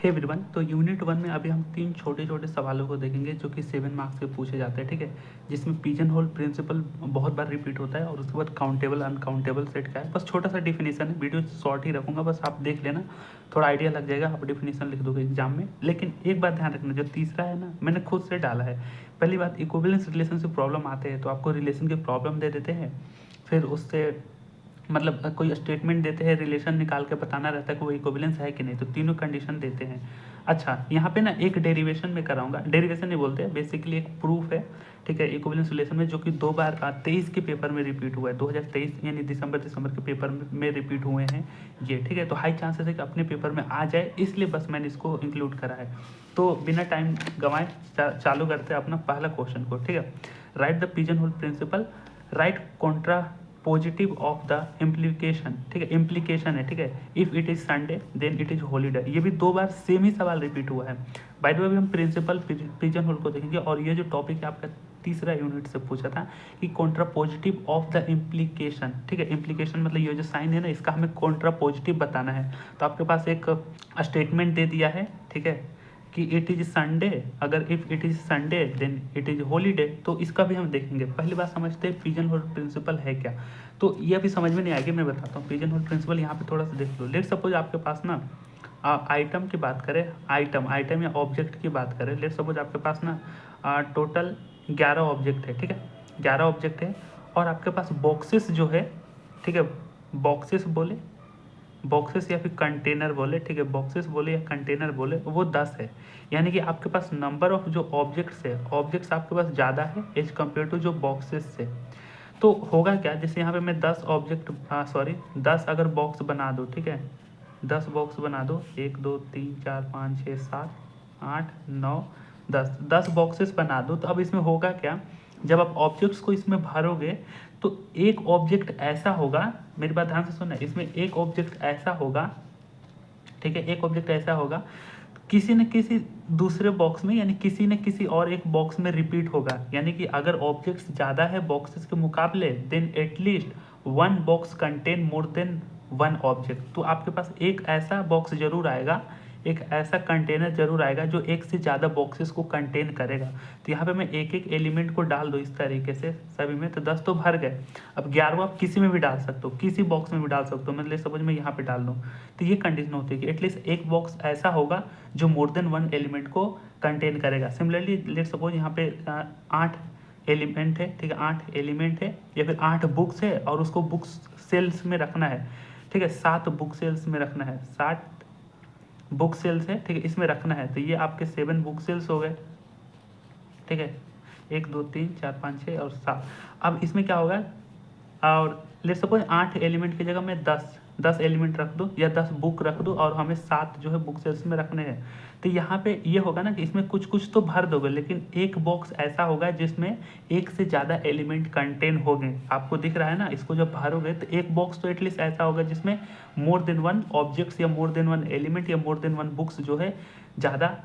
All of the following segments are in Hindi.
हे एवरीवन, तो यूनिट 1 में अभी हम 3 छोटे-छोटे सवालों को देखेंगे जो कि 7 मार्क्स के पूछे जाते हैं, ठीक है? जिसमें पिजन होल प्रिंसिपल बहुत बार रिपीट होता है और उसके बाद काउंटेबल अनकाउंटेबल सेट क्या है, बस छोटा-सा डेफिनेशन है, वीडियो शॉर्ट ही रखूँगा, बस आप देख लेना, थोड़ा आइडिया लग जाएगा, आप डेफिनेशन लिख दोगे एग्जाम में। लेकिन एक बात ध्यान रखना, जो तीसरा है ना, मैंने खुद से डाला है। पहली बात, इक्विवेलेंस रिलेशन से प्रॉब्लम आते हैं तो आपको रिलेशन की प्रॉब्लम दे देते हैं, फिर उससे मतलब कोई स्टेटमेंट देते हैं, रिलेशन निकाल के बताना रहता है कि वो इक्विवेलेंस है कि नहीं, तो तीनों कंडीशन देते हैं। अच्छा, यहाँ पे ना एक डेरिवेशन में कराऊंगा, डेरिवेशन नहीं बोलते, बेसिकली एक प्रूफ है, ठीक है, इक्विवेलेंस रिलेशन में, जो कि 2 बार 23 के पेपर में रिपीट हुआ है, 2023 यानी दिसंबर के पेपर में रिपीट हुए हैं ये, ठीक है। तो हाई चांसेस है कि अपने पेपर में आ जाए, इसलिए बस मैंने इसको इंक्लूड करा है। तो बिना टाइम गंवाए चालू करते हैं अपना पहला क्वेश्चन को, ठीक है। Right the pigeon hole principle, right contrapositive of the implication, ठीक है, इम्प्लीकेशन है, ठीक है। If it is Sunday then it is holiday, ये भी 2 बार सेम ही सवाल रिपीट हुआ है। बाय द वे अभी हम प्रिंसिपल पिजन होल को देखेंगे, और ये जो टॉपिक है आपका तीसरा यूनिट से पूछा था कि Contra positive of the implication, ठीक है। इम्प्लीकेशन मतलब ये जो साइन है ना, इसका हमें कॉन्ट्रा पॉजिटिव बताना है। तो आपके पास एक स्टेटमेंट दे दिया है, ठीक है, कि इट इज संडे, अगर if it is Sunday then it is holiday, तो इसका भी हम देखेंगे। पहली बात समझते हैं पिजन होल प्रिंसिपल है क्या। तो ये अभी समझ में नहीं आएगी, मैं बताता हूँ पिजन होल प्रिंसिपल। यहाँ पे थोड़ा सा देख लो, लेट सपोज आपके पास ना आइटम की बात करें, आइटम या ऑब्जेक्ट की बात करें, लेट सपोज आपके पास ना टोटल 11 ऑब्जेक्ट है, ठीक है, 11 ऑब्जेक्ट है, और आपके पास बॉक्सेस जो है, ठीक है, बॉक्सेस बोले, बॉक्सेस या फिर कंटेनर बोले, ठीक है, बॉक्सेस बोले या कंटेनर बोले, वो 10 है। यानी कि आपके पास नंबर ऑफ जो ऑब्जेक्ट्स है, ऑब्जेक्ट्स आपके पास ज़्यादा है एज कम्पेयर टू जो बॉक्सेस से। तो होगा क्या, जैसे यहाँ पे मैं 10 ऑब्जेक्ट, सॉरी 10 अगर बॉक्स बना दो, ठीक है, 10 बॉक्स बना दो, 1 2 3 4 5 6 7 8 9 10 बॉक्सेस बना दो। तो अब इसमें होगा क्या, जब आप ऑब्जेक्ट्स को इसमें भरोगे तो एक ऑब्जेक्ट ऐसा होगा, मेरी बात ध्यान से सुनना, इसमें एक ऑब्जेक्ट ऐसा होगा, ठीक है, एक ऑब्जेक्ट ऐसा होगा किसी न किसी दूसरे बॉक्स में, यानी किसी न किसी और एक बॉक्स में रिपीट होगा। यानी कि अगर ऑब्जेक्ट्स ज़्यादा है बॉक्सेस के मुकाबले, then at least 1 box contain more than 1 object. तो आपके पास एक ऐसा बॉक्स जरूर आएगा, एक ऐसा कंटेनर जरूर आएगा जो एक से ज़्यादा बॉक्सेस को कंटेन करेगा। तो यहाँ पे मैं एक एक एलिमेंट को डाल दो इस तरीके से सभी में, तो 10 तो भर गए। अब 11 आप किसी में भी डाल सकते हो, किसी बॉक्स में भी डाल सकते हो, मतलब समझ में यहाँ पे डाल दूँ। तो ये कंडीशन होती है कि एटलीस्ट एक बॉक्स ऐसा होगा जो मोर देन 1 एलिमेंट को कंटेन करेगा। सिमिलरली लेट सपोज यहाँ पे 8 एलिमेंट है, ठीक है, 8 एलिमेंट है, या फिर 8 बुक्स है और उसको बुक्स सेल्स में रखना है, ठीक है, 7 बुक सेल्स में रखना है, 7 बुक सेल्स है, ठीक है, इसमें रखना है। तो ये आपके 7 बुक सेल्स हो गए, ठीक है, 1 2 3 4 5 6 और 7। अब इसमें क्या होगा, और लेट सपोज 8 एलिमेंट की जगह मैं 10 एलिमेंट रख दूँ या 10 बुक रख दूँ, और हमें 7 जो है बुक सेल्स में रखने हैं। तो यहाँ पे ये होगा ना कि इसमें कुछ कुछ तो भर दोगे, लेकिन एक बॉक्स ऐसा होगा जिसमें एक से ज़्यादा एलिमेंट कंटेन होंगे। आपको दिख रहा है ना, इसको जब भरोगे तो एक बॉक्स तो एटलीस्ट ऐसा होगा जिसमें मोर देन 1 ऑब्जेक्ट्स या मोर देन 1 एलिमेंट या मोर देन 1 बुक्स जो है ज़्यादा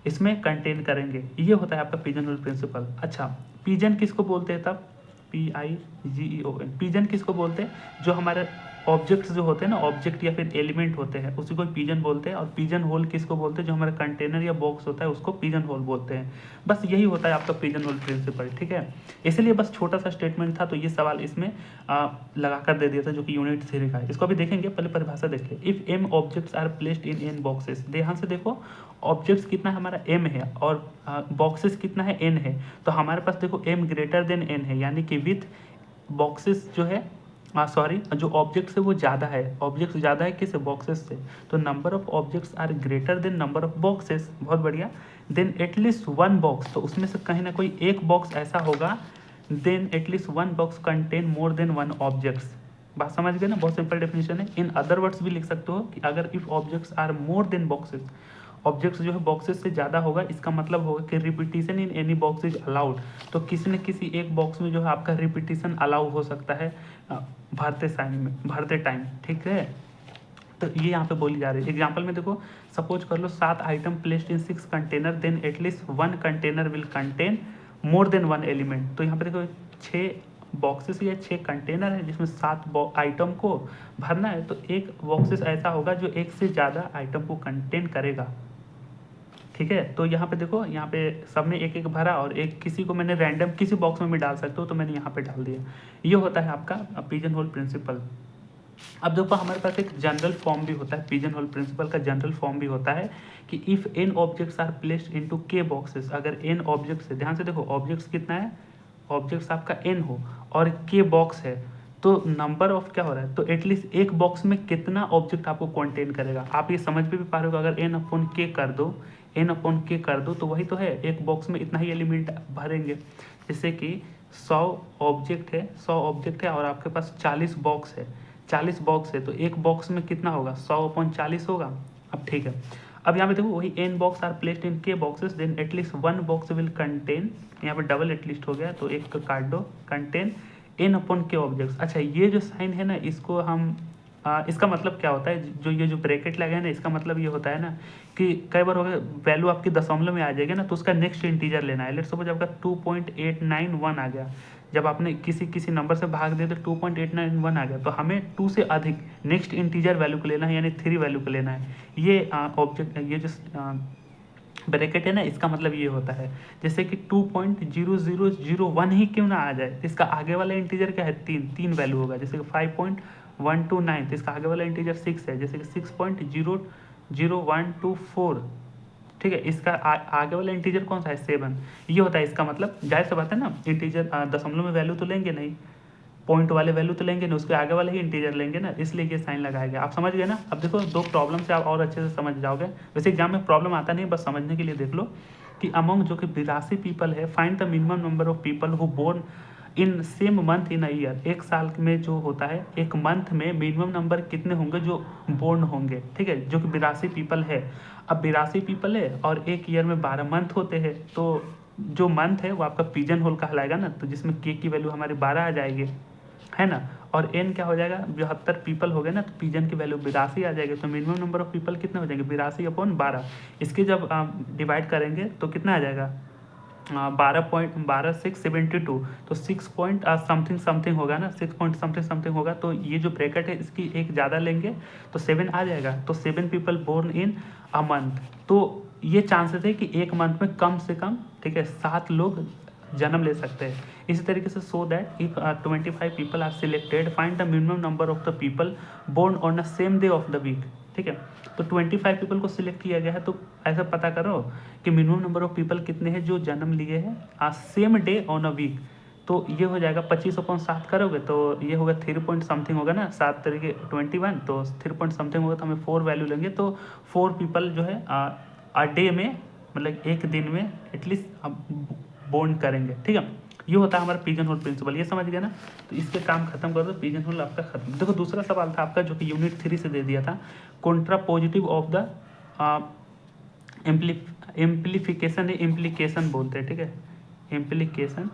इसमें कंटेन करेंगे। ये होता है आपका पिजन होल प्रिंसिपल। अच्छा, पिजन किसको बोलते हैं तब, PIGEON, पिजन किसको बोलते हैं, जो हमारे ऑब्जेक्ट्स जो होते हैं ना, ऑब्जेक्ट या फिर एलिमेंट होते हैं, उसी को पिजन बोलते हैं। और पिजन होल किसको बोलते हैं, जो हमारा कंटेनर या बॉक्स होता है उसको पिजन होल बोलते हैं। बस यही होता है आपका पिजन होल प्रिंसिपल, ठीक है। इसलिए बस छोटा सा स्टेटमेंट था, तो ये सवाल इसमें लगा कर दे दिया था, जो कि यूनिट 3 का है। इसको भी देखेंगे, पहले परिभाषा देख ले। If m objects are placed in n boxes, ध्यान से देखो, ऑब्जेक्ट्स कितना हमारा m है और बॉक्सेस कितना है n है। तो हमारे पास देखो m ग्रेटर देन n है, यानी कि विथ बॉक्सेस जो है, सॉरी, जो ऑब्जेक्ट्स है वो ज़्यादा है, ऑब्जेक्ट्स ज़्यादा है किस बॉक्सेस से, तो number of objects are greater than number of boxes, बहुत बढ़िया। देन एटलीस्ट 1 बॉक्स, तो उसमें से कहीं ना कोई एक बॉक्स ऐसा होगा, then at least 1 box contain more than 1 objects. बात समझ गए ना, बहुत सिंपल डेफिनेशन है। इन अदर वर्ड्स भी लिख सकते हो कि अगर if objects are more than boxes, objects जो है बॉक्सेस से ज़्यादा होगा, इसका मतलब होगा कि repetition in any box is allowed. तो किसी न किसी एक बॉक्स में जो है आपका रिपीटिशन अलाउ हो सकता है भरते टाइम, ठीक है। तो ये यहाँ पे बोली जा रही है। एग्जाम्पल में देखो, सपोज कर लो 7 item placed in 6 container, then at least 1 container will contain more than 1 element. तो यहाँ पे देखो 6 बॉक्सेस या 6 कंटेनर है जिसमें 7 आइटम को भरना है, तो एक बॉक्सेस ऐसा होगा जो एक से ज़्यादा आइटम को कंटेन करेगा। ठीक है, तो यहाँ पे देखो, यहाँ पे सब में एक एक भरा और एक किसी को मैंने रैंडम किसी बॉक्स में भी डाल सकते हो, तो मैंने यहाँ पे डाल दिया। ये होता है आपका पिजन होल प्रिंसिपल। अब देखो हमारे पास एक जनरल फॉर्म भी होता है, पिजन होल प्रिंसिपल का जनरल फॉर्म भी होता है कि if N objects are placed into K boxes, अगर एन ऑब्जेक्ट्स है, ध्यान से देखो ऑब्जेक्ट्स कितना है, ऑब्जेक्ट्स आपका एन हो और के बॉक्स है, तो नंबर ऑफ क्या हो रहा है, तो एटलीस्ट एक बॉक्स में कितना ऑब्जेक्ट आपको कंटेन करेगा। आप ये समझ भी पा रहे हो, अगर एन अपॉन के कर दो, एन अपॉन के कर दो, तो वही तो है, एक बॉक्स में इतना ही एलिमेंट भरेंगे। जैसे कि 100 ऑब्जेक्ट है, 100 ऑब्जेक्ट है और आपके पास 40 बॉक्स है, 40 बॉक्स है, तो एक बॉक्स में कितना होगा, 100/40 होगा। अब ठीक है, अब यहाँ पे देखो वही N box are placed in K boxes then at least one box will contain, यहाँ पे डबल एटलीस्ट हो गया तो एक का काट दो, कंटेन एन अपॉन के ऑब्जेक्ट्स। अच्छा, ये जो साइन है ना, इसको हम इसका मतलब क्या होता है, जो ये जो ब्रैकेट लगा है ना, इसका मतलब ये होता है ना कि कई बार हो गया वैल्यू आपकी दशमलव में आ जाएगी ना, तो उसका नेक्स्ट इंटीजर लेना है। लेट्स सपोज आपका 2.891 आ गया, जब आपने किसी नंबर से भाग दिया तो 2.891 आ गया, तो हमें 2 से अधिक नेक्स्ट इंटीजर वैल्यू को लेना है, यानी 3 वैल्यू को लेना है। ये ऑब्जेक्ट ये जो ब्रैकेट है ना, इसका मतलब ये होता है जैसे कि 2.0001 ही क्यों ना आ जाए, इसका आगे वाला इंटीजर क्या है, 3 वैल्यू होगा। जैसे कि 5.129, तो इसका आगे वाला इंटीजर 6 है, जैसे कि 6.00124। ठीक है, इसका आगे वाला इंटीजर कौन सा है, 7। ये होता है इसका मतलब। जाहिर सी बात है ना, इंटीजर दशमलव में वैल्यू तो लेंगे नहीं, पॉइंट वाले वैल्यू तो लेंगे ना, उसके आगे वाले ही इंटीजर लेंगे ना, इसलिए ये साइन लगाया गया। आप समझ गए ना। अब देखो 2 प्रॉब्लम से आप और अच्छे से समझ जाओगे। वैसे एग्जाम में प्रॉब्लम आता नहीं, बस समझने के लिए देख लो कि अमंग जो कि 82 पीपल है, find the minimum number of people who born in same month in a year. एक साल में जो होता है, एक मंथ में मिनिमम नंबर कितने होंगे जो बोर्न होंगे। ठीक है, जो कि 82 पीपल है। अब 82 पीपल है और एक ईयर में 12 मंथ होते हैं, तो जो मंथ है वो आपका पिजन होल कहलाएगा ना, तो जिसमें के की वैल्यू हमारी 12 आ जाएगी, है ना। और एन क्या हो जाएगा, 72 पीपल हो गए ना, तो पिजन की वैल्यू 82 आ जाएगी। तो मिनिमम नंबर ऑफ पीपल कितने हो जाएंगे, 82/12। इसके जब डिवाइड करेंगे तो कितना आ जाएगा, 12.12672, तो 6 पॉइंट समथिंग समथिंग होगा ना, 6 पॉइंट समथिंग समथिंग होगा। तो ये जो ब्रैकेट है इसकी एक ज़्यादा लेंगे तो 7 आ जाएगा। तो 7 people born in a month, तो ये चांसेस है कि एक मंथ में कम से कम, ठीक है, 7 लोग जन्म ले सकते हैं। इसी तरीके से so that if 25 people are selected, find the minimum number of the people born on the same day of the week. ठीक है, तो 25 पीपल को सिलेक्ट किया गया है, तो ऐसा पता करो कि मिनिमम नंबर ऑफ पीपल कितने हैं जो जन्म लिए हैं same day on a week. तो ये हो जाएगा 25/7 करोगे तो ये होगा 3 पॉइंट समथिंग होगा ना, 7 तरीके 21, तो 3 पॉइंट समथिंग होगा, तो हमें 4 वैल्यू लेंगे। तो 4 पीपल जो है अ डे में, मतलब एक दिन में एटलीस्ट बोर्न करेंगे। ठीक है, ये होता है हमारा पिजन होल प्रिंसिपल। ये समझ गया ना, तो इसके काम खत्म कर दो, पिजन होल आपका खत्म। देखो दूसरा सवाल था आपका जो कि यूनिट 3 से दे दिया था, contrapositive of the amplification, implication बोलते हैं। ठीक है, implication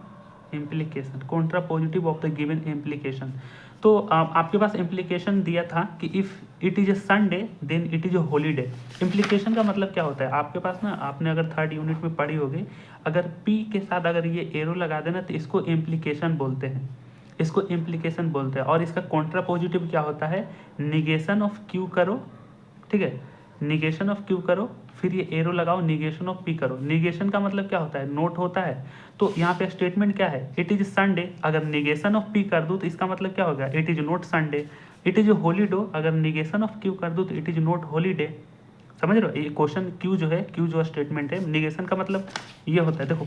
contrapositive of the given implication. तो आपके पास इम्प्लीकेशन दिया था कि if it is a Sunday then it is a holiday. Implication का मतलब क्या होता है, आपके पास ना, आपने अगर 3rd यूनिट में पढ़ी होगी, अगर पी के साथ अगर ये एरो लगा देना तो इसको इम्प्लीकेशन बोलते हैं, इसको इम्प्लीकेशन बोलते हैं। और इसका कॉन्ट्रा पॉजिटिव क्या होता है, निगेशन ऑफ क्यू करो। ठीक है, निगेशन ऑफ क्यू करो, फिर ये एरो लगाओ, निगेशन ऑफ पी करो। निगेशन का मतलब क्या होता है, नोट होता है। तो यहाँ पे स्टेटमेंट क्या है, इट इज संडे, अगर निगेशन ऑफ पी कर दूँ तो इसका मतलब क्या होगा, it is not Sunday. It is holiday, अगर निगेशन ऑफ क्यू कर दूँ तो इट इज नॉट हॉलीडे। समझ रहे हो, ये क्वेश्चन क्यू जो है, क्यू जो स्टेटमेंट है, निगेशन का मतलब ये होता है। देखो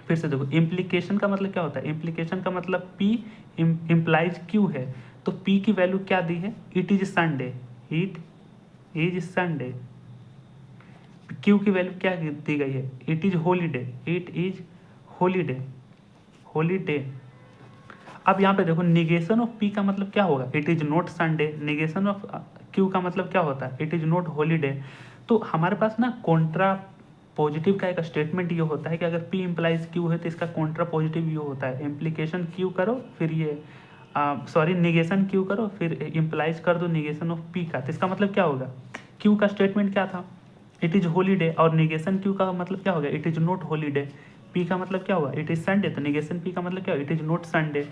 फिर से देखो, इम्प्लीकेशन का मतलब क्या होता है, इम्प्लीकेशन का मतलब पी इम्प्लाइज क्यू है, तो पी की वैल्यू क्या दी है, it is Sunday, it is Sunday. Q की वैल्यू क्या दी गई है, it is holiday, it is holiday, holiday. अब यहाँ पे देखो, निगेशन ऑफ पी का मतलब क्या होगा, it is not Sunday. Negation of Q का मतलब क्या होता है, इट इज नॉट हॉलीडे। तो हमारे पास ना कॉन्ट्रा पॉजिटिव का एक स्टेटमेंट ये होता है कि अगर पी इम्प्लाइज क्यू है तो इसका कॉन्ट्रा पॉजिटिव ये होता है, इम्प्लीकेशन क्यू करो फिर ये सॉरी निगेशन क्यू करो फिर इम्प्लाइज कर दो निगेशन ऑफ पी का। तो इसका मतलब क्या होगा, क्यू का स्टेटमेंट क्या था, इट इज हॉलीडे, और निगेशन क्यू का मतलब क्या होगा, it is not holiday. P का मतलब क्या हुआ, इट इज़ संडे, तो निगेशन पी का मतलब क्या हुआ, इट इज़ नॉट संडे।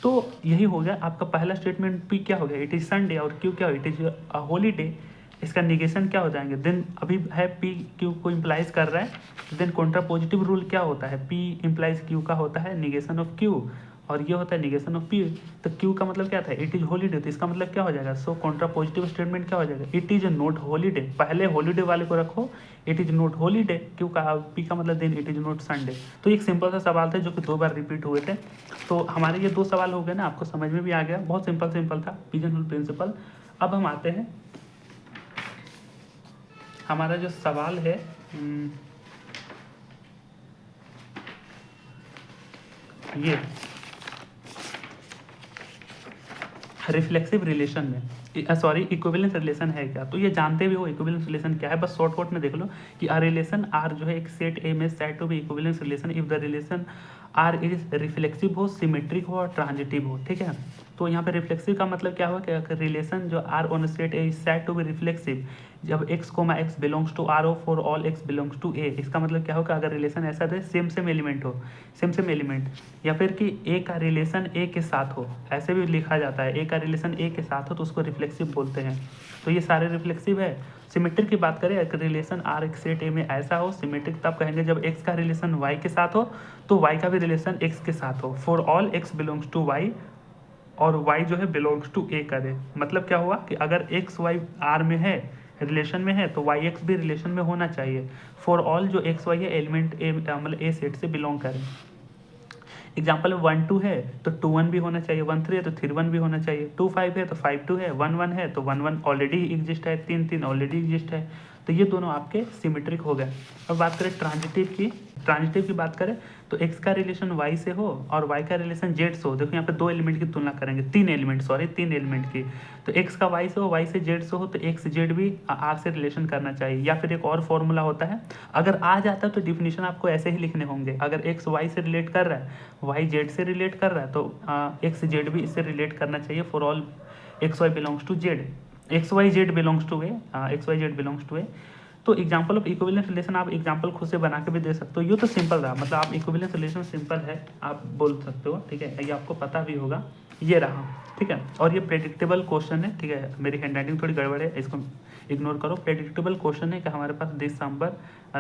तो यही हो गया आपका पहला स्टेटमेंट, पी क्या हो गया, इट इज़ संडे, और क्यू क्या हो, इट इज़ अ हॉलीडे। इसका निगेशन क्या हो जाएंगे, देन अभी है पी क्यू को इम्प्लाइज कर रहा है, देन कॉन्ट्रा पॉजिटिव रूल क्या होता है, पी इम्प्लाइज क्यू का होता है निगेशन ऑफ क्यू, और ये होता है निगेशन ऑफ पी। तो क्यू का मतलब क्या था, इट इज़ हॉलीडे, तो इसका मतलब क्या हो जाएगा, सो कॉन्ट्रा पॉजिटिव स्टेटमेंट क्या हो जाएगा, इट इज़ नॉट हॉलीडे। पहले हॉलीडे वाले को रखो, it is not holiday, Q का पी का मतलब then it is not Sunday. तो एक सिंपल सा सवाल था जो कि 2 बार रिपीट हुए थे। तो हमारे ये 2 सवाल हो गए ना, आपको समझ में भी आ गया, बहुत सिंपल था पिजन होल प्रिंसिपल। अब हम आते हैं, हमारा जो सवाल है ये रिफ्लेक्सिव रिलेशन में, सॉरी इक्विवेलेंस रिलेशन है क्या, तो ये जानते भी हो इक्विवेलेंस रिलेशन क्या है, बस शॉर्टकट में देख लो कि आ रिलेशन आर जो है एक सेट ए में set to be equivalence relation if the relation R is reflexive हो, सिमेट्रिक हो और ट्रांजिटिव हो, ठीक है। तो यहाँ पे रिफ्लेक्सिव का मतलब क्या हुआ कि रिलेशन जो R on set A is set to be reflexive जब x, x belongs to R हो for all x belongs to A. इसका मतलब क्या होगा, अगर रिलेशन ऐसा दे सेम एलिमेंट हो, सेम एलिमेंट, या फिर कि ए का रिलेशन ए के साथ हो, ऐसे भी लिखा जाता है, ए का रिलेशन ए के साथ हो तो उसको रिफ्लेक्सिव बोलते हैं। तो ये सारे रिफ्लेक्सिव है। सिमेट्रिक की बात करें, अगर रिलेशन आर एक सेट ए में ऐसा हो सिमेट्रिक, तब कहेंगे जब x का रिलेशन y के साथ हो तो y का भी रिलेशन x के साथ हो, for all x belongs to y, और y जो है बिलोंग्स टू ए करे। मतलब क्या हुआ कि अगर x y r में है, रिलेशन में है, तो वाई एक्स भी रिलेशन में होना चाहिए, फॉर ऑल जो एक्स वाई है एलिमेंट ए मतलब ए सेट से बिलोंग करें। एग्जाम्पल 1 2 है तो 2 1 भी होना चाहिए, 1 3 है तो 3 1 भी होना चाहिए, 2 5 है तो 5 2 है, 1 1 है तो 1 1 ऑलरेडी एग्जिस्ट है, 3 3 ऑलरेडी एग्जिस्ट है। तो ये दोनों आपके सिमेट्रिक हो गए। अब बात करें ट्रांजिटिव की बात करें तो x का रिलेशन y से हो और y का रिलेशन z से हो। देखो यहाँ पे 2 एलिमेंट की तुलना करेंगे, 3 एलिमेंट की। तो x का y से हो, y से z से हो, तो x z भी r से रिलेशन करना चाहिए। या फिर एक और फॉर्मूला होता है, अगर आ जाता है तो डिफिनीशन आपको ऐसे ही लिखने होंगे। अगर x y से रिलेट कर रहा है, y z से रिलेट कर रहा है, तो x z भी इससे रिलेट करना चाहिए, for all x y belongs to z, X Y Z belongs to A. तो एग्जाम्पल ऑफ इक्विवेलेंस रिलेशन आप एग्जाम्पल खुद से बना के भी दे सकते हो। ये तो सिंपल रहा, मतलब आप इक्विवेलेंस रिलेशन सिंपल है आप बोल सकते हो, ठीक है, ये आपको पता भी होगा, ये रहा, ठीक है। और ये प्रेडिक्टेबल क्वेश्चन है, ठीक है, मेरी हैंड राइटिंग थोड़ी गड़बड़ है, इसको इग्नोर करो। प्रेडिक्टेबल क्वेश्चन है कि हमारे पास दिसंबर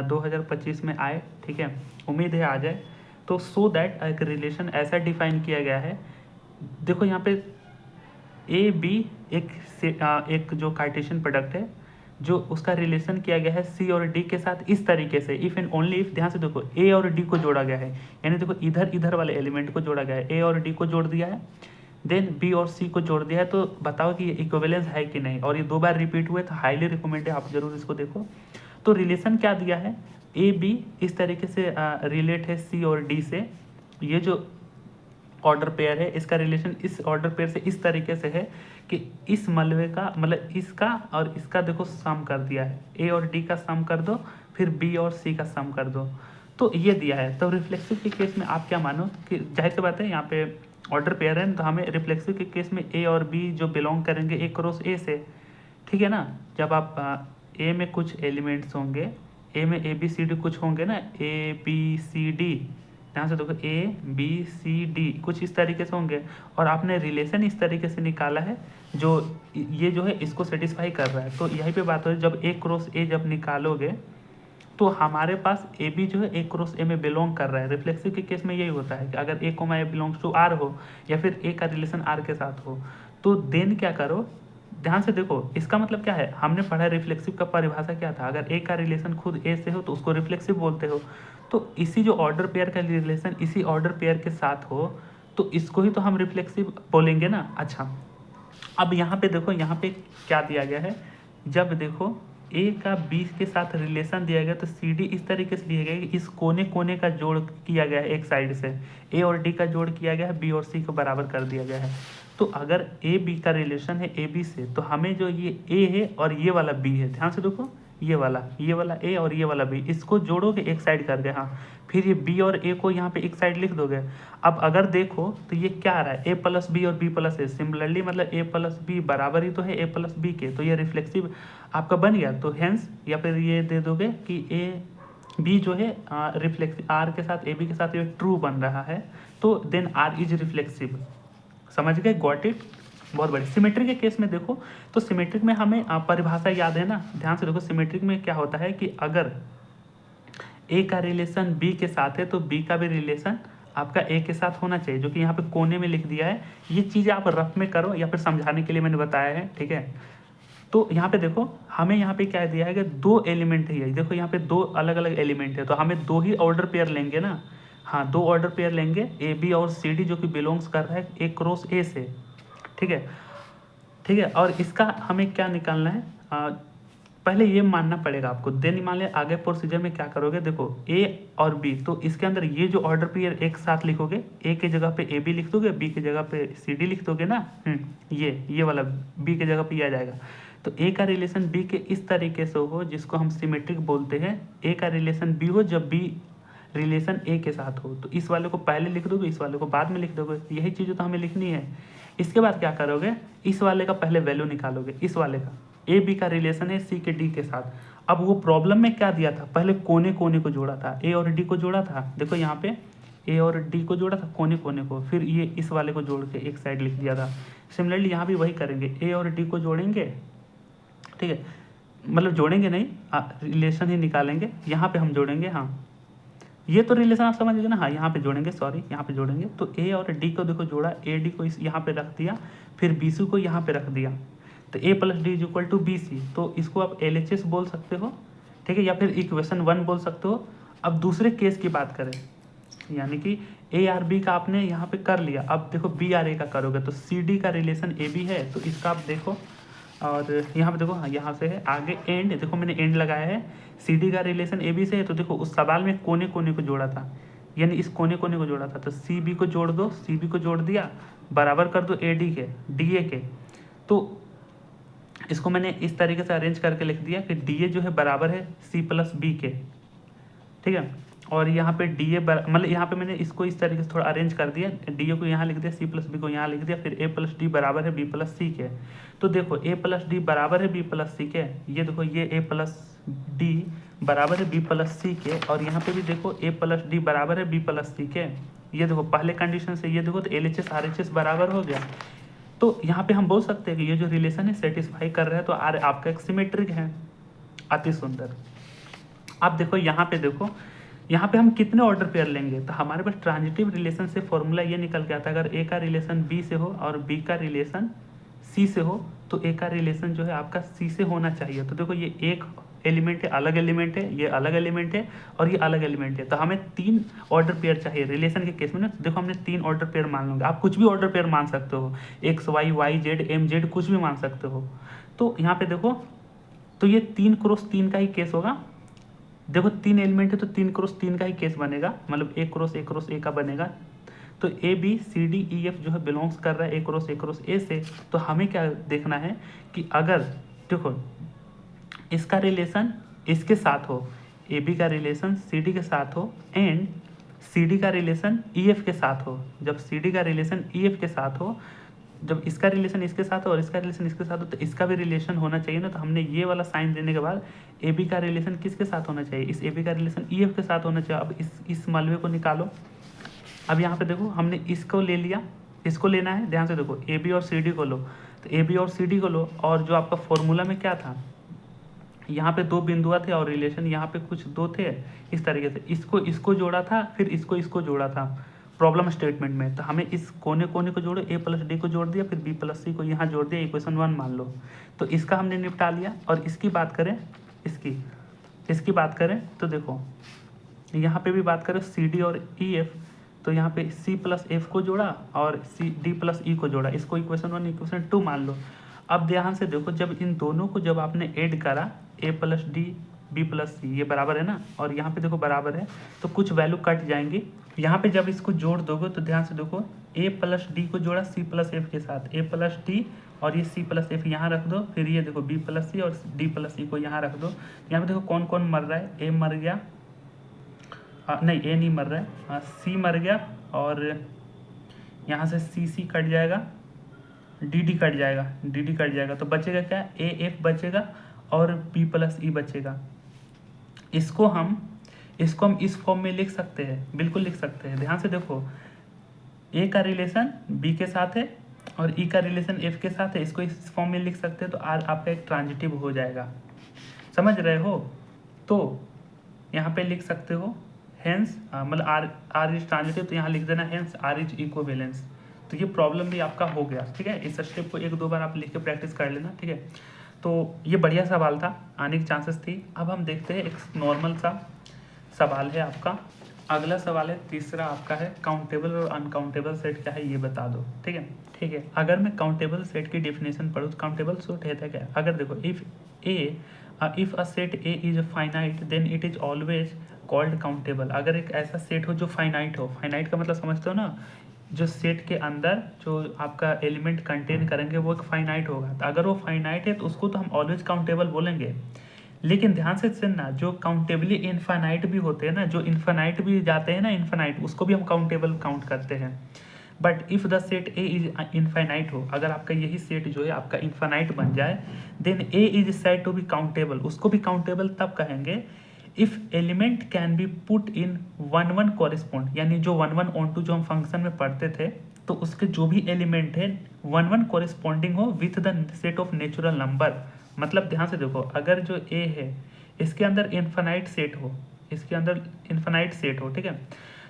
2025 में आए, ठीक है, उम्मीद है आ जाए। तो सो दैट एक रिलेशन ऐसा डिफाइन किया गया है, देखो यहाँ पे ए बी एक जो कार्टेशियन प्रोडक्ट है, जो उसका रिलेशन किया गया है सी और डी के साथ इस तरीके से, इफ़ एंड ओनली इफ, ध्यान से देखो ए और डी को जोड़ा गया है, यानी देखो इधर वाले एलिमेंट को जोड़ा गया है, ए और डी को जोड़ दिया है, देन बी और सी को जोड़ दिया है। तो बताओ कि ये इक्विवेलेंस है कि नहीं, और ये 2 बार रिपीट हुए तो हाईली रिकमेंड है, आप जरूर इसको देखो। तो रिलेशन क्या दिया है, ए बी इस तरीके से रिलेट है सी और डी से, ये जो ऑर्डर पेयर है इसका रिलेशन इस ऑर्डर पेयर से इस तरीके से है कि इस मलबे का मतलब इसका और इसका देखो सम कर दिया है, ए और डी का सम कर दो, फिर बी और सी का सम कर दो, तो ये दिया है। तो रिफ्लेक्सिव के केस में आप क्या मानो कि जाहिर सी बात है यहाँ पे ऑर्डर पेयर है, तो हमें रिफ्लेक्सिव के केस में ए और बी जो बिलोंग करेंगे ए क्रॉस ए से, ठीक है ना। जब आप ए में कुछ एलिमेंट्स होंगे, ए में ए बी सी डी कुछ होंगे ना, ए बी सी डी, ध्यान से देखो ए बी सी डी कुछ इस तरीके से होंगे, और आपने रिलेशन इस तरीके से निकाला है जो ये जो है इसको सेटिस्फाई कर रहा है। तो यहीं पे बात हो, जब ए क्रॉस ए जब निकालोगे तो हमारे पास ए बी जो है ए क्रॉस ए में बिलोंग कर रहा है। रिफ्लेक्सिव के केस में यही होता है कि अगर A comma A belongs to R हो, या फिर ए का रिलेशन आर के साथ हो, तो देन क्या करो, ध्यान से देखो इसका मतलब क्या है, हमने पढ़ा रिफ्लेक्सिव का परिभाषा क्या था, अगर ए का रिलेशन खुद ए से हो तो उसको रिफ्लेक्सिव बोलते हो। तो इसी जो ऑर्डर पेयर का रिलेशन इसी ऑर्डर पेयर के साथ हो तो इसको ही तो हम रिफ्लेक्सिव बोलेंगे ना। अच्छा, अब यहाँ पे देखो, यहाँ पे क्या दिया गया है, जब देखो ए का बी के साथ रिलेशन दिया गया तो सी डी इस तरीके से दिया गया कि इस कोने कोने का जोड़ किया गया है, एक साइड से ए और डी का जोड़ किया गया है, बी और सी को बराबर कर दिया गया है। तो अगर ए बी का रिलेशन है ए बी से, तो हमें जो ये ए है और ये वाला बी है, ध्यान से देखो ये वाला ए और ये वाला बी, इसको जोड़ोगे एक साइड कर गए, हाँ, फिर ये बी और ए को यहाँ पे एक साइड लिख दोगे। अब अगर देखो तो ये क्या आ रहा है, ए प्लस बी और बी प्लस ए, सिमिलरली मतलब ए प्लस बी बराबर ही तो है ए प्लस बी के, तो ये रिफ्लेक्सिव आपका बन गया। तो हेंस या फिर ये दे दोगे कि ए बी जो है रिफ्लेक्सिव, आर के साथ ए बी के साथ ये ट्रू बन रहा है, तो देन आर इज रिफ्लेक्सिव। समझ गए, गॉट इट। बहुत बड़ी सिमेट्रिक के केस में देखो, तो सिमेट्रिक में हमें परिभाषा याद है ना, ध्यान से देखो। सिमेट्रिक में क्या होता है कि अगर ए का रिलेशन बी के साथ है तो बी का भी रिलेशन आपका ए के साथ होना चाहिए, जो कि यहाँ पे कोने में लिख दिया है। ये चीज़ें आप रफ में करो या फिर समझाने के लिए मैंने बताया है, ठीक है। तो यहाँ पे देखो, हमें यहाँ पे क्या दिया है कि दो एलिमेंट है, देखो यहाँ पे दो अलग अलग एलिमेंट है, तो हमें दो ही ऑर्डर पेयर लेंगे ना। हाँ, दो ऑर्डर पेयर लेंगे, ए बी और सी डी, जो कि बिलोंग्स कर रहा है ए क्रॉस ए से, ठीक है। ठीक है, और इसका हमें क्या निकालना है, पहले ये मानना पड़ेगा आपको। देन मान लिया आगे प्रोसीजर में क्या करोगे, देखो ए और बी, तो इसके अंदर ये जो ऑर्डर पेयर एक साथ लिखोगे, ए के जगह पे ए बी लिख दोगे, बी के जगह पे सी डी लिख दोगे ना। ये वाला बी के जगह पे ये आ जाएगा। तो ए का रिलेशन बी के इस तरीके से हो, जिसको हम सिमेट्रिक बोलते हैं। ए का रिलेशन बी हो जब बी रिलेशन ए के साथ हो, तो इस वाले को पहले लिख दोगे, इस वाले को बाद में लिख दोगे। यही चीज़ तो हमें लिखनी है। इसके बाद क्या करोगे, इस वाले का पहले वैल्यू निकालोगे, इस वाले का। ए बी का रिलेशन है सी के डी के साथ। अब वो प्रॉब्लम में क्या दिया था, पहले कोने कोने को जोड़ा था, ए और डी को जोड़ा था, देखो यहाँ पे ए और डी को जोड़ा था कोने कोने को, फिर ये इस वाले को जोड़ के एक साइड लिख दिया था। सिमिलरली यहाँ भी वही करेंगे, ए और डी को जोड़ेंगे, ठीक है, मतलब जोड़ेंगे नहीं, रिलेशन ही निकालेंगे। यहाँ पे हम जोड़ेंगे, हाँ ये तो रिलेशन आप समझ गए ना। हाँ, यहाँ पे जोड़ेंगे, सॉरी यहाँ पे जोड़ेंगे। तो ए और डी को देखो जोड़ा, ए डी को इस यहाँ पे रख दिया, फिर बी सी को यहाँ पे रख दिया, तो A plus D is equal to B C. तो इसको आप एल एच एस बोल सकते हो, ठीक है, या फिर इक्वेशन 1 बोल सकते हो। अब दूसरे केस की बात करें, यानी कि ए आर बी का आपने यहाँ पे कर लिया, अब देखो बी आर ए का करोगे, तो सी डी का रिलेशन ए बी है, तो इसका आप देखो, और यहाँ पे देखो, हाँ यहाँ से है आगे एंड, देखो मैंने एंड लगाया है। सी डी का रिलेशन ए बी से है, तो देखो उस सवाल में कोने कोने को जोड़ा था, यानी इस कोने कोने को जोड़ा था, तो सी बी को जोड़ दो, सी बी को जोड़ दिया, बराबर कर दो ए डी के, डी ए के। तो इसको मैंने इस तरीके से अरेंज करके लिख दिया कि डी ए जो है बराबर है सी प्लस बी के, ठीक है। और यहाँ पे डी ए मतलब यहाँ पे मैंने इसको इस तरीके से थोड़ा अरेंज कर दिया, डी ए को यहाँ लिख दिया, सी प्लस बी को यहाँ लिख दिया, फिर ए प्लस डी बराबर है बी प्लस सी के। तो देखो ए प्लस डी बराबर है बी प्लस सी के, ये देखो ये ए प्लस डी बराबर है बी प्लस सी के, और यहाँ पे भी देखो ए प्लस डी बराबर है बी प्लस सी के। ये देखो पहले कंडीशन से ये देखो, तो L H S R H S बराबर हो गया। तो यहाँ पे हम बोल सकते हैं कि ये जो रिलेशन है सेटिस्फाई कर रहा है, तो आर आपका एक सिमेट्रिक है। अति सुंदर। अब देखो यहाँ पे देखो, यहाँ पे हम कितने ऑर्डर पेयर लेंगे, तो हमारे पास ट्रांजिटिव रिलेशन से फॉर्मूला ये निकल के आता है, अगर ए का रिलेशन बी से हो और बी का रिलेशन सी से हो, तो ए का रिलेशन जो है आपका सी से होना चाहिए। तो देखो ये एक एलिमेंट है, अलग एलिमेंट है, ये अलग एलिमेंट है, और ये अलग एलिमेंट है, तो हमें 3 ऑर्डर पेयर चाहिए रिलेशन के केस में ना। देखो हमने 3 ऑर्डर पेयर मान लूँगा, आप कुछ भी ऑर्डर पेयर मान सकते हो, X Y Y Z M Z कुछ भी मान सकते हो। तो यहाँ पे देखो, तो ये 3 क्रॉस 3 का ही केस होगा। देखो 3 एलिमेंट है, तो 3 क्रॉस 3 का ही केस बनेगा, मतलब ए क्रॉस ए का बनेगा। तो A B C D E F जो है बिलोंग्स कर रहा है ए क्रॉस ए से। तो हमें क्या देखना है कि अगर देखो इसका रिलेशन इसके साथ हो, ए बी का रिलेशन सी डी के साथ हो, एंड सी डी का रिलेशन ई एफ के साथ हो। जब सी डी का रिलेशन ई एफ के साथ हो, जब इसका रिलेशन इसके साथ हो और इसका रिलेशन इसके साथ हो, तो इसका भी रिलेशन होना चाहिए ना। तो हमने ये वाला साइन देने के बाद ए बी का रिलेशन किसके साथ होना चाहिए, इस ए बी का रिलेशन ई एफ के साथ होना चाहिए। अब इस मलबे को निकालो। अब यहाँ पे देखो हमने इसको ले लिया, इसको लेना है, ध्यान से देखो ए बी और सी डी को लो, तो ए बी और सी डी को लो, और जो आपका फॉर्मूला में क्या था, यहाँ पे 2 बिंदुआ थे और रिलेशन यहाँ पे कुछ 2 थे, इस तरीके से इसको जोड़ा था, फिर इसको जोड़ा था प्रॉब्लम स्टेटमेंट में। तो हमें इस कोने कोने को जोड़ो, ए प्लस डी को जोड़ दिया, फिर बी प्लस सी को यहाँ जोड़ दिया, इक्वेशन 1 मान लो। तो इसका हमने निपटा लिया। और इसकी बात करें, इसकी बात करें तो देखो यहाँ पे भी बात करें सी डी और ई एफ, तो यहाँ पे सी प्लस एफ को जोड़ा और सी डी प्लस ई को जोड़ा, इसको इक्वेशन 1 इक्वेशन 2 मान लो। अब ध्यान से देखो, जब इन दोनों को जब आपने ऐड करा, ए प्लस डी बी प्लस सी, ये बराबर है ना, और यहाँ पे देखो बराबर है, तो कुछ वैल्यू कट जाएंगी। यहाँ पे जब इसको जोड़ दोगे तो ध्यान से देखो, ए प्लस डी को जोड़ा सी प्लस एफ के साथ, ए प्लस डी और ये सी प्लस एफ यहाँ रख दो, फिर ये देखो बी प्लस सी और डी प्लस सी को यहाँ रख दो। यहाँ पे देखो कौन कौन मर रहा है, ए मर गया, नहीं ए नहीं मर रहा है, सी मर गया, और यहाँ से सी कट जाएगा, डी कट जाएगा, तो बचेगा क्या, ए एफ बचेगा और बी प्लस ई बचेगा। इसको हम इसको हम इस फॉर्म में लिख सकते हैं, बिल्कुल लिख सकते हैं। ध्यान से देखो, ए का रिलेशन बी के साथ है और ई का रिलेशन एफ के साथ है, इसको इस फॉर्म में लिख सकते हैं, तो आर आपका एक ट्रांजिटिव हो जाएगा। समझ रहे हो? तो यहाँ पे लिख सकते हो हेंस, मतलब आर इज ट्रांजिटिव, तो यहाँ लिख देना हेंस आर इज इक्विवेलेंस। तो ये प्रॉब्लम भी आपका हो गया, ठीक है। इस स्टेप को एक दो बार आप लिख के प्रैक्टिस कर लेना, ठीक है। तो ये बढ़िया सवाल था, आने की चांसेस थी। अब हम देखते हैं एक नॉर्मल सा सवाल है आपका। अगला सवाल है तीसरा आपका है, काउंटेबल और अनकाउंटेबल सेट क्या है ये बता दो, ठीक है। ठीक है, अगर मैं काउंटेबल सेट की डेफिनेशन पढ़ूँ तो काउंटेबल सेट है क्या? अगर देखो if a set A is finite then it is always called countable. अगर एक ऐसा सेट हो जो फाइनाइट हो, फाइनाइट का मतलब समझते हो ना, जो सेट के अंदर जो आपका एलिमेंट कंटेन करेंगे वो एक फाइनाइट होगा, तो अगर वो फाइनाइट है तो उसको तो हम ऑलवेज काउंटेबल बोलेंगे। लेकिन ध्यान से सुनना, जो काउंटेबली इनफाइनाइट भी होते हैं ना, जो इनफाइनाइट भी जाते हैं ना, इनफाइनाइट, उसको भी हम काउंटेबल काउंट करते हैं। But if the set A is infinite हो, अगर आपका यही सेट जो है आपका इनफाइनाइट बन जाए, then A is said to be countable. उसको भी काउंटेबल तब कहेंगे if element can be put in one one correspond, यानी जो वन वन ऑन टू जो हम फंक्शन में पढ़ते थे, तो उसके जो भी एलिमेंट है वन वन कॉरेस्पॉन्डिंग हो with the set of natural number. मतलब ध्यान से देखो, अगर जो ए है इसके अंदर इन्फानाइट सेट हो, इसके अंदर इन्फानाइट सेट हो, ठीक है,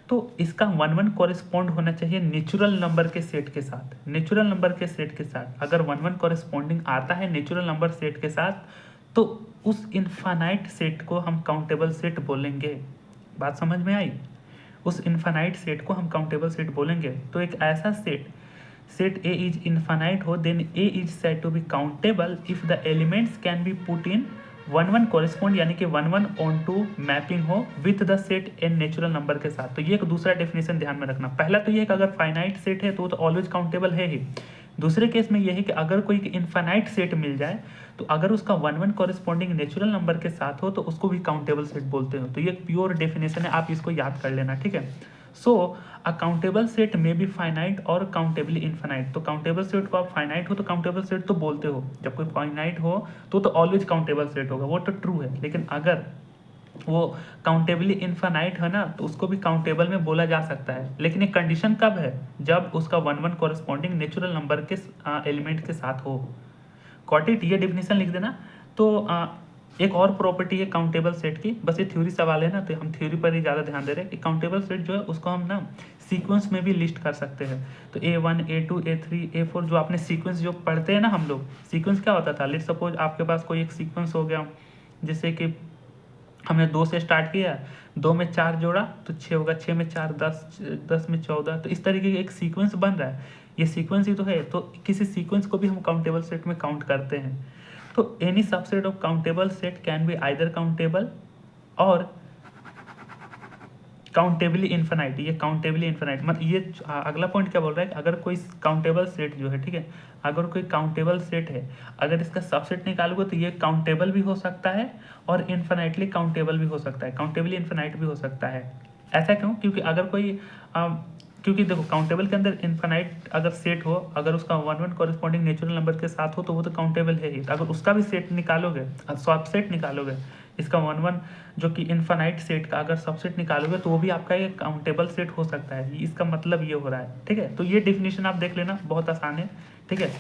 तो इसका वन वन कॉरेस्पॉन्ड होना चाहिए नेचुरल नंबर के सेट के साथ। नेचुरल नंबर के सेट के साथ अगर वन वन कॉरेस्पॉन्डिंग आता है नेचुरल नंबर सेट के साथ, तो उस इन्फानाइट सेट को हम काउंटेबल सेट बोलेंगे। बात समझ में आई? उस इन्फानाइट सेट को हम काउंटेबल सेट बोलेंगे। तो एक ऐसा सेट ए इज इन्फानाइट हो, then A is said to be countable if the elements can be put in one one correspond, यानी कि one one onto mapping हो with the set N natural number के साथ। तो ये एक दूसरा डेफिनेशन ध्यान में रखना। पहला तो ये है कि अगर फाइनाइट सेट है तो ऑलवेज काउंटेबल है ही। दूसरे केस में यह है कि अगर कोई इनफाइनाइट सेट मिल जाए तो अगर उसका one one corresponding natural number के साथ हो तो उसको भी काउंटेबल सेट बोलते हो। तो ये एक प्योर डेफिनेशन है, आप इसको याद कर लेना, ठीक है। सो अ काउंटेबल सेट में भी फाइनाइट और काउंटेबली इनफाइनाइट। तो काउंटेबल सेट को आप फाइनाइट हो तो काउंटेबल सेट तो बोलते हो, जब कोई फाइनाइट हो तो ऑलवेज काउंटेबल सेट होगा, वो तो ट्रू है। लेकिन अगर वो काउंटेबली इनफाइनाइट है ना, तो उसको भी काउंटेबल में बोला जा सकता है। लेकिन एक कंडीशन कब है? जब उसका one one corresponding natural number के एलिमेंट के साथ हो। Got it? ये डेफिनेशन लिख देना। तो एक और प्रॉपर्टी है काउंटेबल सेट की, बस ये थ्योरी सवाल है ना, तो हम थ्योरी पर ही ज़्यादा ध्यान दे रहे हैं कि काउंटेबल सेट जो है उसको हम ना सीक्वेंस में भी लिस्ट कर सकते हैं। तो A1 A2 A3 A4 जो आपने सीक्वेंस जो पढ़ते हैं ना हम लोग, सीक्वेंस क्या होता था? लेट्स सपोज आपके पास कोई एक सीक्वेंस हो गया, जैसे कि हमने 2 से स्टार्ट किया, 2 में 4 जोड़ा तो 6 होगा, 6 में 4 10, 10 में 14, तो इस तरीके का एक सीक्वेंस बन रहा है। ये सीक्वेंस ही तो है, तो किसी सीक्वेंस को भी हम काउंटेबल सेट में काउंट करते हैं। तो any subset of countable set can be either countable और काउंटेबली इन्फिनाइट। ये काउंटेबली इन्फिनाइट मतलब ये अगला पॉइंट क्या बोल रहा है कि अगर कोई काउंटेबल सेट जो है, ठीक है, अगर कोई काउंटेबल सेट है, अगर इसका सबसेट निकालोगे तो ये काउंटेबल भी हो सकता है और इन्फिनाइटली काउंटेबल भी हो सकता है, काउंटेबली इन्फिनाइट भी हो सकता है। ऐसा क्यों? क्योंकि अगर कोई क्योंकि देखो काउंटेबल के अंदर इन्फिनाइट अगर सेट हो, अगर उसका one one corresponding natural number के साथ हो तो वो तो काउंटेबल है ही। अगर उसका भी सेट निकालोगे, सबसेट निकालोगे, इसका वन वन जो कि इन्फिनाइट सेट का अगर सबसेट निकालोगे तो वो भी आपका एक काउंटेबल सेट हो सकता है। इसका मतलब ये हो रहा है, ठीक है। तो ये डेफिनेशन आप देख लेना, बहुत आसान है, ठीक है।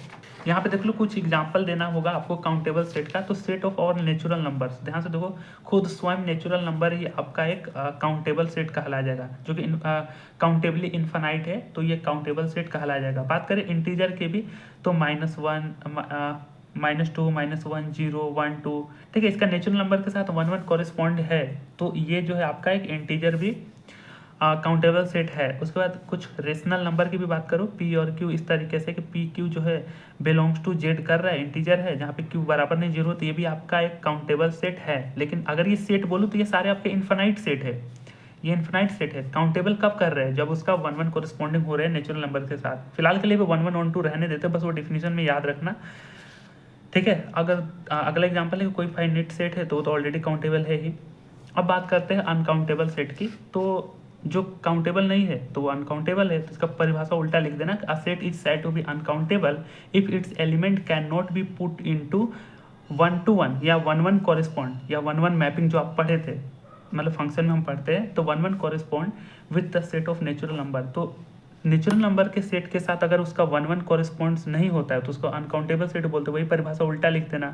यहाँ पे देख लो, कुछ एग्जांपल देना होगा आपको काउंटेबल सेट का। तो set of all natural numbers, ध्यान से देखो, खुद स्वयं नेचुरल नंबर ही आपका एक काउंटेबल सेट कहलाया जाएगा, जो कि काउंटेबली इन्फिनाइट है, तो ये काउंटेबल सेट कहलाया जाएगा। बात करें इंटीजर के भी तो -1 -2 -1 0 1 2, ठीक है, इसका नेचुरल नंबर के साथ 1 1 कॉरेस्पॉन्ड है, तो ये जो है आपका एक इंटीजर भी काउंटेबल सेट है। उसके बाद कुछ रेशनल नंबर की भी बात करो, पी और क्यू, इस तरीके से कि पी क्यू जो है बिलोंग्स टू जेड कर रहा है, इंटीजर है, जहाँ पे क्यू बराबर नहीं 0, तो ये भी आपका एक काउंटेबल सेट है। लेकिन अगर ये सेट बोलूँ तो ये सारे आपके इन्फिनाइट सेट है, ये इन्फिनाइट सेट है। काउंटेबल कब कर रहे हैं? जब उसका 1 1 कॉरेस्पॉन्डिंग हो रहे हैं नेचुरल नंबर के साथ। फिलहाल के लिए भी 1 1 1 2 रहने देते, बस वो डिफिनीशन में याद रखना, ठीक है। अगर अगला एग्जांपल है कि कोई फाइनाइट सेट है तो वो तो ऑलरेडी काउंटेबल है ही। अब बात करते हैं अनकाउंटेबल सेट की। तो जो काउंटेबल नहीं है तो वो अनकाउंटेबल है, तो इसका परिभाषा उल्टा लिख देना, a set is said to be uncountable if its element can not be put into 1 to 1 या 1 1 कॉरेस्पॉन्ड या 1 1 मैपिंग जो आप पढ़े थे, मतलब फंक्शन में हम पढ़ते हैं, तो 1 1 correspond with the set of natural number. तो नेचुरल नंबर के सेट के साथ अगर उसका 1 1 कॉरेस्पॉन्ड्स नहीं होता है तो उसको अनकाउंटेबल सेट बोलते हैं। वही परिभाषा उल्टा लिख देना।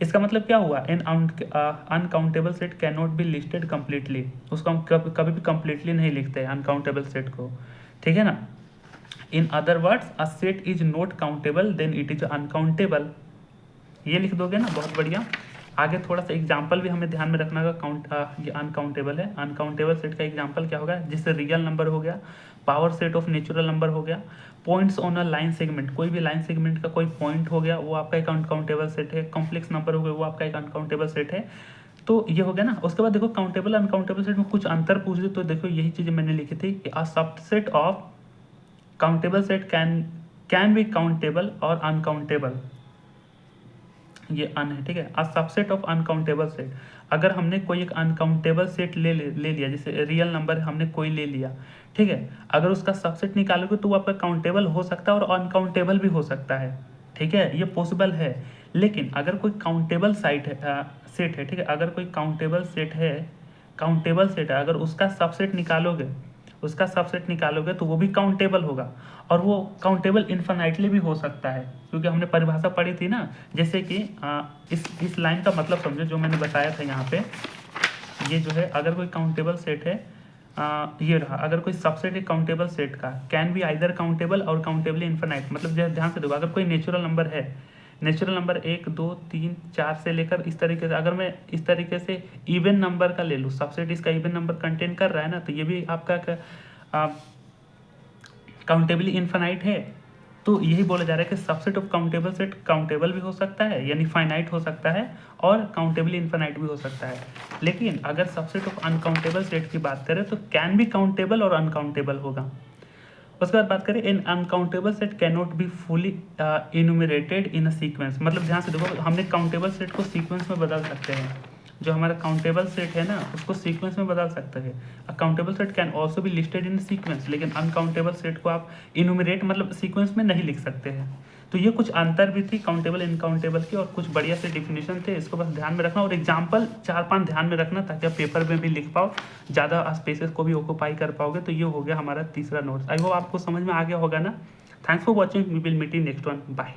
इसका मतलब क्या हुआ, N uncountable set can not be listed completely. उसको हम कभी भी कंप्लीटली नहीं लिखते हैं अनकाउंटेबल सेट को, ठीक है ना। In other words a set is not countable then it is uncountable. ये लिख दोगे ना, बहुत बढ़िया। आगे थोड़ा सा एग्जाम्पल भी हमें ध्यान में रखना होगा। ये अनकाउंटेबल है, अनकाउंटेबल सेट का एग्जाम्पल क्या होगा, जिससे रियल नंबर हो गया, power set of natural number हो गया, points on a line segment, कोई भी लाइन सेगमेंट का कोई पॉइंट हो गया वो आपका एक अनकाउंटेबल सेट है, कॉम्प्लेक्स नंबर हो गया वो आपका एक अनकाउंटेबल सेट है। तो ये हो गया ना। उसके बाद देखो काउंटेबल अनकाउंटेबल सेट में कुछ अंतर पूछ दे तो देखो यही चीज़ मैंने लिखी थी कि a subset of countable set can be countable और अनकाउंटेबल। ये अन है, ठीक है। A subset of uncountable set, अगर हमने कोई एक अनकाउंटेबल सेट ले लिया, जैसे रियल नंबर हमने कोई ले लिया, ठीक है, अगर उसका सबसेट निकालोगे तो वो आपका काउंटेबल हो सकता है और अनकाउंटेबल भी हो सकता है, ठीक है, ये पॉसिबल है। लेकिन अगर कोई काउंटेबल सेट है, ठीक है, अगर कोई काउंटेबल सेट है, अगर उसका सबसेट निकालोगे तो वो भी काउंटेबल होगा, और वो काउंटेबल इन्फिनाइटली भी हो सकता है, क्योंकि हमने परिभाषा पढ़ी थी ना। जैसे कि इस लाइन का मतलब समझो जो मैंने बताया था यहाँ पे, ये जो है अगर कोई काउंटेबल सेट है, ये रहा, अगर कोई सबसेट है काउंटेबल सेट का, कैन बी आइदर काउंटेबल और काउंटेबली इन्फिनाइट। मतलब ध्यान से देखो, अगर कोई नेचुरल नंबर है, नेचुरल नंबर 1 2 3 4 से लेकर इस तरीके से, अगर मैं इस तरीके से इवन नंबर का ले लूँ, सबसेट इसका इवन नंबर कंटेन कर रहा है ना, तो ये भी आपका काउंटेबली इन्फिनाइट है। तो यही बोला जा रहा है कि subset of countable set countable भी हो सकता है, यानी फाइनाइट हो सकता है, और काउंटेबली इन्फिनाइट भी हो सकता है। लेकिन अगर सबसेट ऑफ अनकाउंटेबल सेट की बात करें तो कैन भी काउंटेबल और अनकाउंटेबल होगा। उसके बाद बात करें, in uncountable set can not be fully enumerated in a sequence. मतलब ध्यान से देखो, हमने काउंटेबल सेट को सीक्वेंस में बदल सकते हैं। जो हमारा काउंटेबल सेट है ना, उसको सीक्वेंस में बदल सकते हैं। Accountable set can also be listed in sequence, लेकिन अनकाउंटेबल सेट को आप इनुमरेट मतलब सीक्वेंस में नहीं लिख सकते हैं। तो ये कुछ अंतर भी थी काउंटेबल इनकाउंटेबल की, और कुछ बढ़िया से डिफिनेशन थे, इसको बस ध्यान में रखना, और एग्जाम्पल 4-5 ध्यान में रखना ताकि आप पेपर में भी लिख पाओ, ज़्यादा स्पेसेस को भी ऑक्यूपाई कर पाओगे। तो ये हो गया हमारा तीसरा नोट्स। आई होप आपको समझ में आ गया होगा ना। Thanks for watching, we will meet in next one, bye.